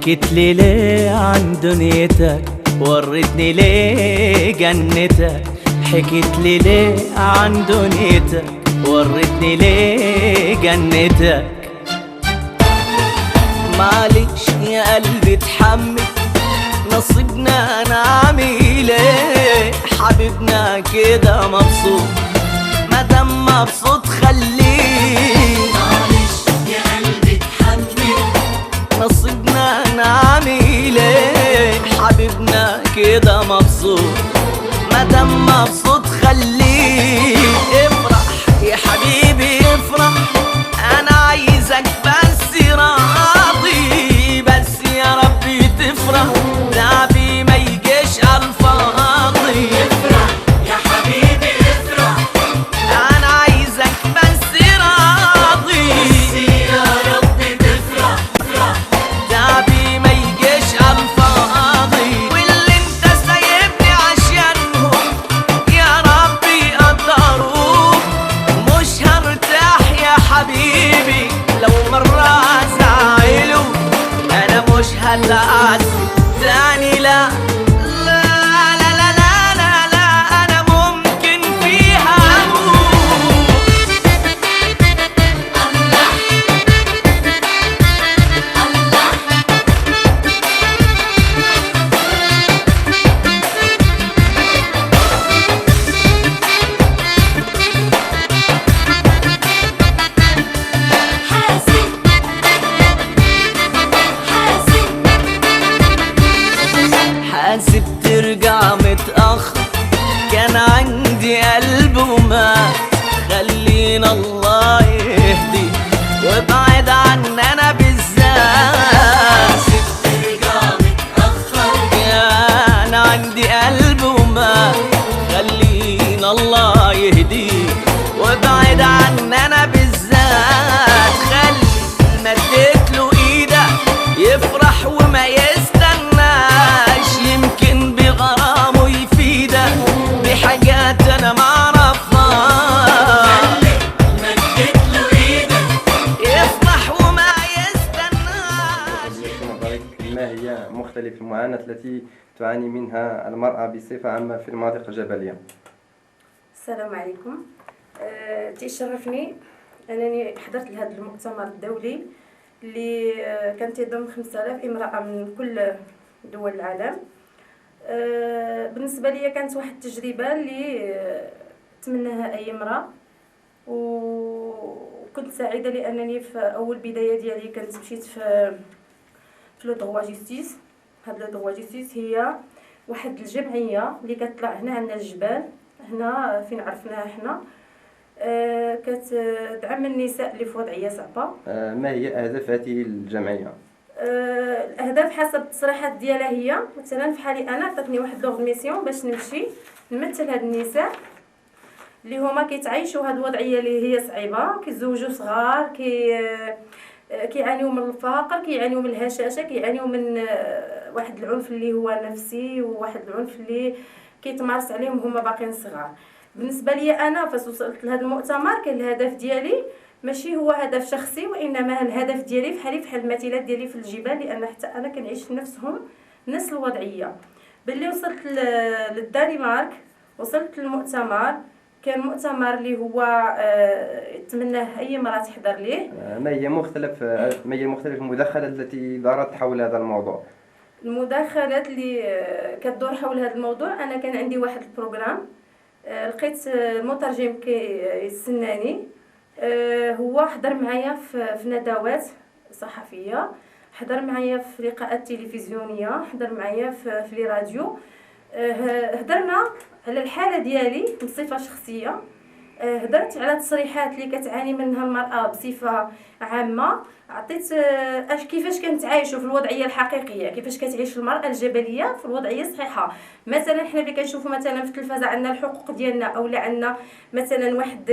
حكيت لي ليه عن دنيتك، وريتني ليه جنتك. حكيت لي ليه عن دنيتك، وريتني ليه جنتك. معلش يا قلبي اتحمل، نصيبنا نعمل ايه؟ حبيبنا كده مبسوط، مادام مبسوط خليه. معلش يا قلبي اتحمل، نصيبنا نعمل ايه؟ حبيبنا كده مبسوط، مادام مبسوط خليه. افرح يا حبيبي افرح، انا عايزك بس راضي، بس يا ربي تفرح، تعبي ما يجيش عالفاضي. افرح يا حبيبي افرح، انا عايزك بس راضي، بس يا رب تفرح. افرح تعبي ما يجيش عالفاضي. واللي انت سايبني عشانهم يا ربي يقدروك، مش هرتاح يا حبيبي لو مرة زعلوا. انا مش هلعزم تاني، لا لا لا لا لا لا لا، انا ممكن فيها اموت. الله الله. حاسب حاسب حاسب ترجع متأخر، كان عندي قلب ومات. خلينا الله يهدي وابعد عننا بالذات. حاسب ترجع متأخر، كان عندي قلب ومات، خلينا الله يهدي وابعد عننا بالذات. خلي مديت له ايدك يفرح وما يستناش، يمكن بغرامه يفيدك بحاجات انا معرفهاش. مدت له ايدك. يفرح وما يستناش. ما هي مختلف المعاناة التي تعاني منها المرأة بصفة عامة في المناطق الجبلية؟ السلام عليكم. تيشرفني انني حضرت لهذا المؤتمر الدولي اللي كان تيضم 5000 امراه من كل دول العالم. بالنسبه لي كانت واحد التجربه اللي تمناها اي امراه، وكنت سعيده لانني في اول بدايه ديالي كنت مشيت في لو دروا جوستيس. هاد لو دروا جوستيس هي واحد الجمعيه اللي كتطلع هنا عندنا الجبال، هنا فين عرفناها حنا، كتدعم النساء اللي في وضعيه صعبه. ما هي أهداف هذه الجمعية؟ الاهداف حسب التصريحات ديالها هي مثلا في حالي انا عطاتني واحد لوغ ميسيون باش نمشي نمثل هاد النساء اللي هما كيتعايشوا هاد الوضعيه اللي هي صعيبه، كيتزوجوا صغار، كيعانيوا من الفقر، كيعانيوا من الهشاشه، كيعانيوا من واحد العنف اللي هو نفسي، وواحد العنف اللي كيتمارس عليهم هما باقيين صغار. بالنسبه لي انا فاش وصلت لهذا المؤتمر كان الهدف ديالي ماشي هو هدف شخصي، وانما الهدف ديالي بحال المثيلات ديالي في الجبال، لان حتى انا كنعيش نفسهم نفس الوضعيه. باللي وصلت للدنمارك وصلت للمؤتمر، كان مؤتمر اللي هو يتمناه اي امراه تحضر ليه. ما هي مختلف المداخلات التي دارت حول هذا الموضوع؟ المداخلات اللي كتدور حول هذا الموضوع، انا كان عندي واحد البروغرام، لقيت مترجم كيستناني، هو حضر معايا في ندوات صحفيه، حضر معايا في لقاءات تلفزيونيه، حضر معايا في لي راديو. هضرنا على الحاله ديالي بصفه شخصيه، هضرت على التصريحات اللي كتعاني منها المراه بصفه عامه، عطيت كيفاش كنتعايشوا في الوضعيه الحقيقيه، كيفاش كتعيش المراه الجبليه في الوضعيه الصحيحه. مثلا حنا اللي كنشوفوا مثلا في التلفازه عندنا الحقوق ديالنا، او عندنا مثلا واحد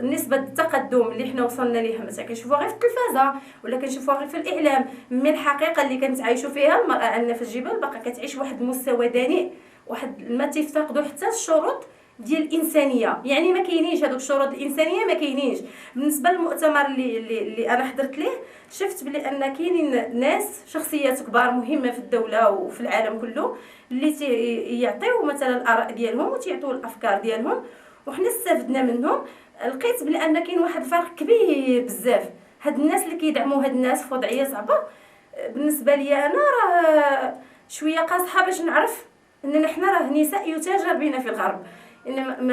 نسبة التقدم اللي حنا وصلنا ليها، مثلا كنشوفوها غير في التلفازه ولا كنشوفوها غير في الاعلام، من الحقيقه اللي كنتعايشوا فيها المراه عندنا في الجبال باقا كتعيش واحد المستوى دنيء، واحد ما تفتقدوا حتى الشروط ديال الانسانيه، يعني ما كاينينش هذوك الشروط الانسانيه، ما كاينينش. بالنسبه للمؤتمر اللي انا حضرت ليه، شفت بلي ان كاينين ناس شخصيات كبار مهمه في الدوله وفي العالم كله اللي يعطيو مثلا الاراء ديالهم وتيعطيو الافكار ديالهم، وحنا استفدنا منهم. لقيت بلي ان كاين واحد الفرق كبير بزاف. هاد الناس اللي كيدعموا هاد الناس في وضعيه صعبه، بالنسبه لي انا راه شويه قاصحه باش نعرف اننا حنا راه نساء يتاجر بنا في الغرب. ان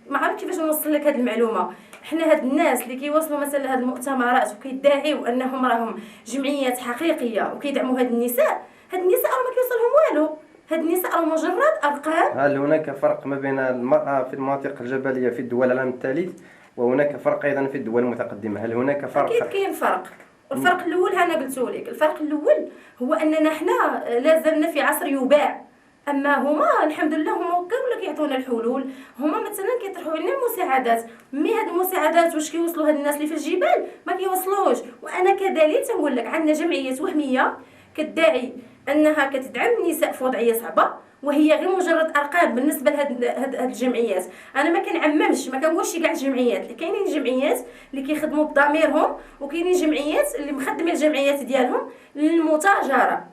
ما عرفت كيفاش نوصل لك هذه المعلومه. حنا هاد الناس اللي كيوصلوا مثلا لهاد المؤتمرات وكيدعيو انهم راهم جمعيات حقيقيه وكيدعموا هاد النساء، هاد النساء راه ما كيوصلهم والو. هاد النساء راه مجرد ارقام. هل هناك فرق ما بين المرأة في المناطق الجبلية في الدول العالم الثالث وهناك فرق أيضا في الدول المتقدمة؟ هل هناك فرق؟ اكيد كاين فرق. الفرق الاول انا قلت لك، الفرق الاول هو اننا حنا لازلنا في عصر يباع، اما هما الحمد لله هما كامل كيعطونا الحلول. هما مثلا كيطرحوا لنا المساعدات، مي هاد المساعدات واش كيوصلوا هاد الناس اللي في الجبال؟ ما كيوصلوش. وانا كدليل تنقول لك عندنا جمعيه وهميه كتدعي انها كتدعم النساء في وضعيه صعبه، وهي غير مجرد ارقام بالنسبه لهاد الجمعيات. انا ما كنعممش، ما كنقولش كاع الجمعيات، كاينين جمعيات اللي كيخدموا بضميرهم، وكاينين جمعيات اللي مخدمين الجمعيات ديالهم للمتاجره.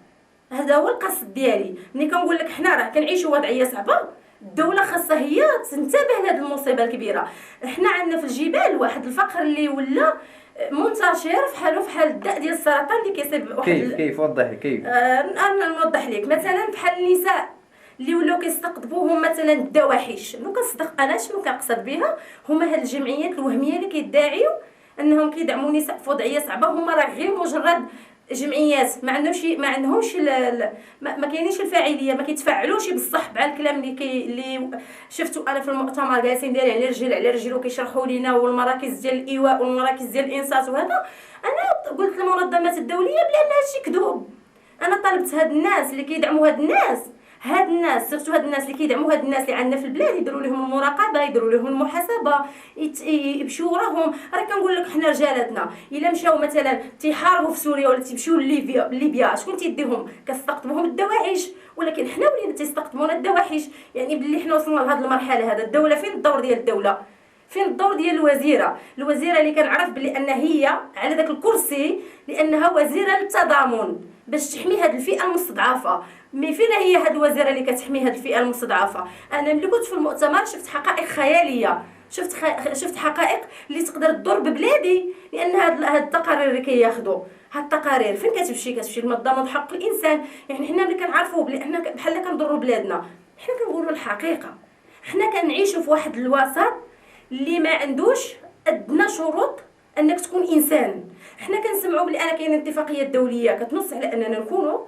هذا هو القصد ديالي. ملي كنقول لك حنا راه كنعيشوا وضعيه صعبه، الدوله خاصها هي تنتبه لهذه المصيبه الكبيره. حنا عندنا في الجبال واحد الفقر اللي ولا منتشر فحال الداء ديال السرطان اللي كيسبب واحد. كيف وضحي كيف؟ انا نوضح لك. مثلا بحال النساء اللي ولاو كيستقطبوهم مثلا الدواحش، لو كنصدق انا شنو كنقصد بها، هما هاد الجمعيات الوهميه اللي كيدعيو انهم كيدعموا النساء في وضعيه صعبه. هما راه غير مجرد جمعيات، ما عندهمش ما كاينينش الفاعليه، ما كيتفاعلوش بصح مع الكلام اللي شفتو انا في المؤتمر جالسين دايرين على رجل وكيشرحوا لينا، والمراكز ديال الايواء والمراكز ديال الانصات. وهذا انا قلت للمنظمات الدوليه بان هادشي كذوب. انا طلبت هاد الناس اللي كيدعموا هاد الناس سيرتو هاد الناس اللي كيدعموا هاد الناس اللي عندنا في البلاد، يديروا لهم المراقبه، يديروا لهم المحاسبه، يمشيو وراهم. راه كنقول لك حنا رجالاتنا الا مشاو مثلا تيحاربوا في سوريا ولا تيمشيو لليبيا شكون تيديهم؟ كتستقطبهم الدواحش. ولكن حنا ولينا تيستقطبونا الدواحش. يعني باللي حنا وصلنا لهاد المرحله، هذا الدوله فين الدور ديال الدوله؟ فين الدور ديال الوزيره اللي كنعرف بلي ان هي على داك الكرسي لانها وزيره للتضامن باش تحمي هاد الفئه المستضعفه. مي فين هي هاد الوزيره اللي كتحمي هاد الفئه المستضعفه؟ انا ملي كنت في المؤتمر شفت حقائق خياليه، شفت حقائق اللي تقدر تضر ببلادي. لان هاد التقارير اللي كياخذوا هاد التقارير فين كتمشي لمنظمه حق الانسان. يعني حنا ملي كنعرفوا بلي حنا بحال كنضروا بلادنا، حنا كنقولوا الحقيقه. حنا كنعيشوا في واحد الوسط اللي ما عندوش ادنى شروط انك تكون انسان. حنا كنسمعوا بلي انا كاينه اتفاقيه دوليه كتنص على اننا نكونوا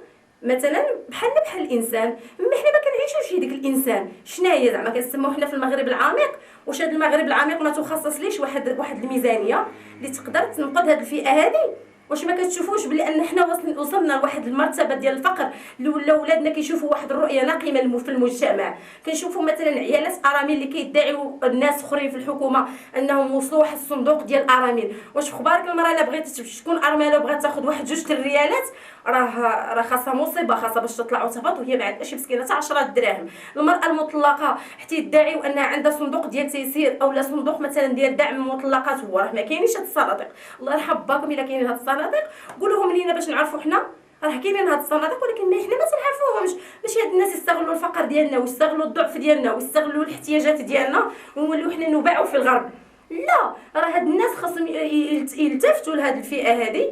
مثلا بحال الانسان، مي حنا ما كنعيشوش ديك الانسان. شناهي زعما كنسموه حنا في المغرب العميق؟ واش هذا المغرب العميق ما تخصص ليش واحد الميزانيه اللي تقدر تنقذ هذه الفئه هذه؟ واش ما كتشوفوش بلي ان حنا وصلنا لواحد المرتبه ديال الفقر اللي ولا ولادنا كيشوفوا واحد الرؤيه ناقمه في المجتمع؟ كنشوفوا مثلا عيالات ارامل اللي كيدعيو الناس اخرين في الحكومه انهم وصلوا واحد الصندوق ديال الارامل. واش اخبارك المراه الا بغيت تكون ارمله وبغات تاخذ واحد 2 الريالات راه خاصها مصيبه، خاصها باش تطلع وتهبط وهي ما عندهاش مسكينه حتى 10 دراهم. المراه المطلقه حتى يدعيو انها عندها صندوق ديال تيسير اولا صندوق مثلا ديال دعم المطلقات، هو راه ما كاينينش هاد الصناديق. الله يرحم باكم الا كاينين هاد الصناديق قولوهم لينا باش نعرفوا حنا راه كاينين هاد الصناديق، ولكن حنا ما تنعرفوهمش. باش هاد الناس يستغلوا الفقر ديالنا ويستغلوا الضعف ديالنا ويستغلوا الاحتياجات ديالنا ونوليو حنا نباعوا في الغرب. لا، راه هاد الناس خاصهم يلتفتوا لهاد الفئه هذه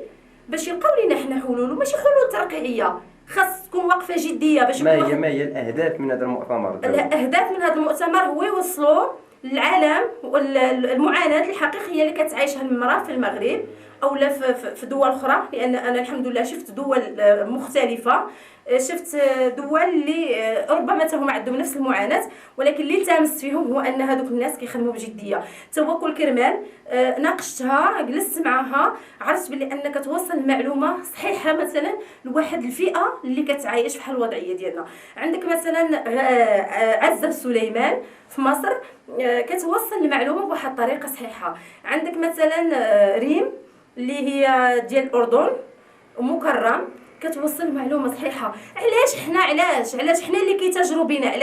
باش يلقاو لينا حنا حلول، وماشي حلول ترقيعيه. خاص تكون وقفه جديه باش ما هي الاهداف من هذا المؤتمر؟ الاهداف من هذا المؤتمر هو يوصلوا للعالم والمعاناه الحقيقيه اللي كتعيشها المراه في المغرب اولا في دول اخرى. لان انا الحمد لله شفت دول مختلفه، شفت دول اللي ربما هم عندهم نفس المعاناه، ولكن اللي التمست فيهم هو ان هذوك الناس كيخدموا بجديه. توكل كرمان ناقشتها، جلست معها، عرفت بلي انك توصل المعلومه صحيحه مثلا لواحد الفئه اللي كتعايش بحال الوضعيه ديالنا. عندك مثلا عزة سليمان في مصر كتوصل المعلومه بواحد الطريقه صحيحه. عندك مثلا ريم اللي هي ديال الاردن ومكرم كتوصل معلومه صحيحه. علاش حنا اللي كيتاجروا بينا؟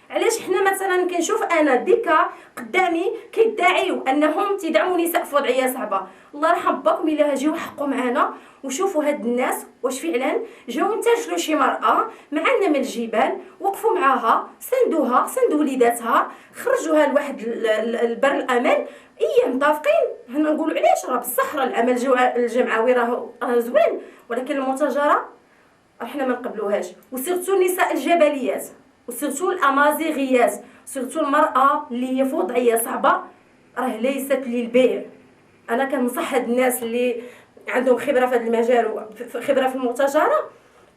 علاش حنا مثلا كنشوف انا ديكا قدامي كيدعيو انهم تيدعموا نساء في وضعيه صعبه. الله يرحم باكم الا جاو حقوا معنا وشوفوا هاد الناس واش فعلا جاو انتشلوا شي مراه معنا من الجبال، وقفوا معاها، سندوها، سندوا وليداتها، خرجوها لواحد البر الامان. متفقين هنا نقولوا علاش راه بصح راه العمل الجمعوي راه زوين، ولكن المتاجره احنا ما نقبلوهاش. وسيرتو النساء الجبليات وسيرتو الامازيغيات، سيرتو المراه اللي هي في وضعيه صعبه، راه ليست للبيع. انا كنصح هاد الناس اللي عندهم خبره في هذا المجال وخبره في المتاجره،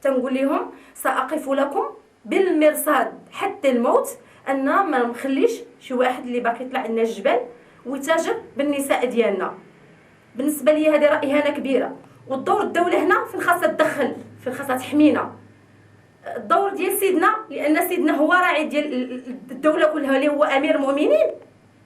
تنقول لهم ساقف لكم بالمرصاد حتى الموت، ان ما نخليش شي واحد اللي باقي يطلع لنا الجبل ويتاجر بالنساء ديالنا. بالنسبه لي هذه راه اهانه كبيره، والدور الدوله هنا فين خاصها تدخل، فين خاصها تحمينا. الدور ديال سيدنا، لان سيدنا هو راعي ديال الدوله كلها، اللي هو امير المؤمنين.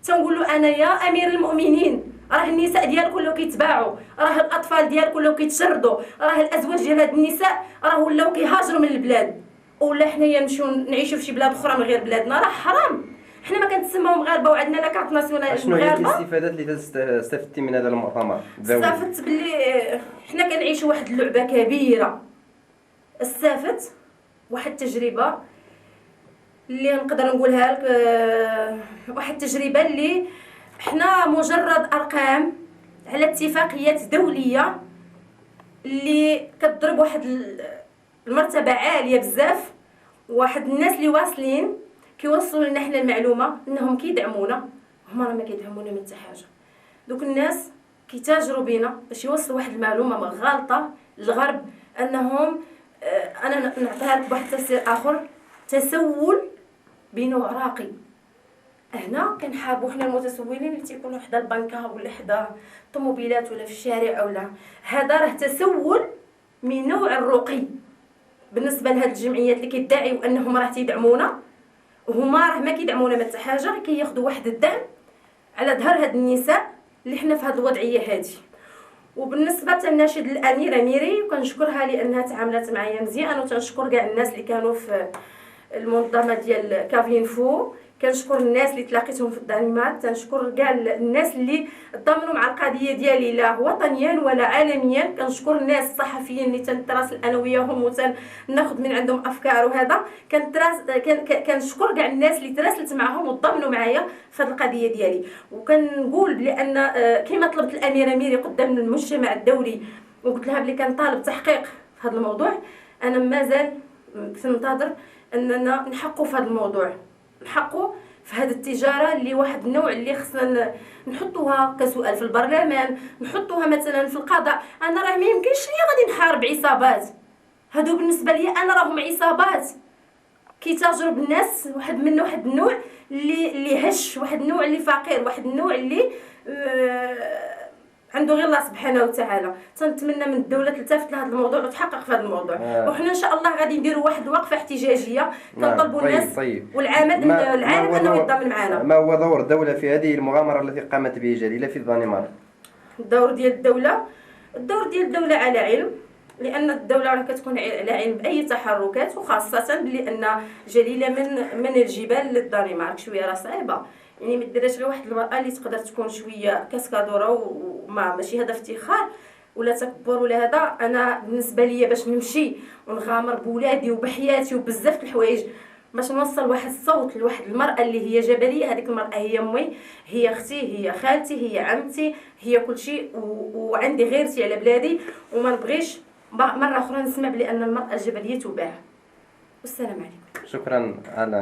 تنقول له انا يا امير المؤمنين، راه النساء ديالك ولاو كيتباعوا، راه الاطفال ديالك ولاو كيتشردوا، راه الازواج ديال هاد النساء راه ولاو كيهاجروا من البلاد، ولا حنايا نمشيو نعيشوا في شي بلاد اخرى من غير بلادنا. راه حرام. حنا ما كنتسماو مغاربه وعندنا لا كارت ناسيونال شنو هي مغاربه. الاستفادات اللي استفدتي من هذا المؤتمر الدولي؟ استفدت باللي حنا كنعيشوا واحد اللعبه كبيره. استفدت واحد التجربه اللي نقدر نقولها لك، واحد التجربه اللي حنا مجرد ارقام على اتفاقيات دوليه اللي كتضرب واحد المرتبه عاليه بزاف. واحد الناس اللي واصلين كيوصلوا لنا حنا المعلومه انهم كيدعمونا، هما راه ما كيدعمونا من حتى حاجه. دوك الناس كيتاجروا بينا باش يوصلوا واحد المعلومه غلطه للغرب، انهم انا نعطيها لك بواحد التفسير اخر، تسول بنوع راقي. هنا كنحاربوا حنا المتسولين اللي تيكونوا حدا البنكه ولا حدا الطوموبيلات ولا في الشارع، ولا هذا راه تسول من نوع الرقي. بالنسبه لهاد الجمعيات اللي كيدعيوا انهم راه تيدعمونا، هما راه ما كيدعمونا ما حتى حاجه، كياخذوا واحد الدعم على ظهر هاد النساء اللي حنا في هاد الوضعيه هادي. وبالنسبه للناشد الاميره ميري، وكنشكرها لانها تعاملت معايا مزيان، وتنشكر كاع الناس اللي كانوا في المنظمه ديال كافينفو، كنشكر الناس اللي تلاقيتهم في الدنمارك، تنشكر كاع الناس اللي ضمنوا مع القضيه ديالي لا وطنيا ولا عالميا، كنشكر الناس الصحفيين اللي تنتراسل انا وياهم وتناخذ من عندهم افكار. وهذا كنشكر كاع الناس اللي تراسلت معهم وضمنوا معايا في هذه القضيه ديالي. وكنقول بان كما طلبت الاميره ميري قدام المجتمع الدولي وقلت لها بلي كنطالب تحقيق في هذا الموضوع، انا مازال كننتظر اننا نحققوا في هذا الموضوع، نحققوا في هذه التجاره اللي واحد النوع اللي خصنا نحطوها كسؤال في البرلمان، نحطوها مثلا في القضاء. انا راه ما يمكنش ليا غادي نحارب عصابات، هادو بالنسبه لي انا راهم عصابات كيتاجروا بالناس، واحد النوع اللي هش، واحد النوع اللي فقير، واحد النوع اللي عنده غير الله سبحانه وتعالى. تنتمنى من الدوله تلتفت لهذا الموضوع وتحقق في هذا الموضوع. وحنا ان شاء الله غادي نديروا واحد الوقفه احتجاجيه، كنطلبوا الناس والعالم انه ينضم معنا. ما هو دور الدوله في هذه المغامره التي قامت به جليله في الدنمارك؟ الدور ديال الدوله على علم، لان الدوله راه كتكون على علم باي تحركات، وخاصه بان جليله من الجبال للدنمارك شويه راه صعيبه، يعني ما ديرهاش لواحد المراه اللي تقدر تكون شويه كاسكادوره وما ماشي هذا افتخار ولا تكبر ولا هذا. انا بالنسبه لي باش نمشي ونغامر بولادي وبحياتي وبزاف د الحوايج باش نوصل واحد الصوت لواحد المراه اللي هي جبليه، هذيك المراه هي امي، هي اختي، هي خالتي، هي عمتي، هي كل شيء، وعندي غيرتي على بلادي، وما نبغيش مره اخرى نسمع بلي ان المراه الجبليه تباع. والسلام عليكم. شكرا على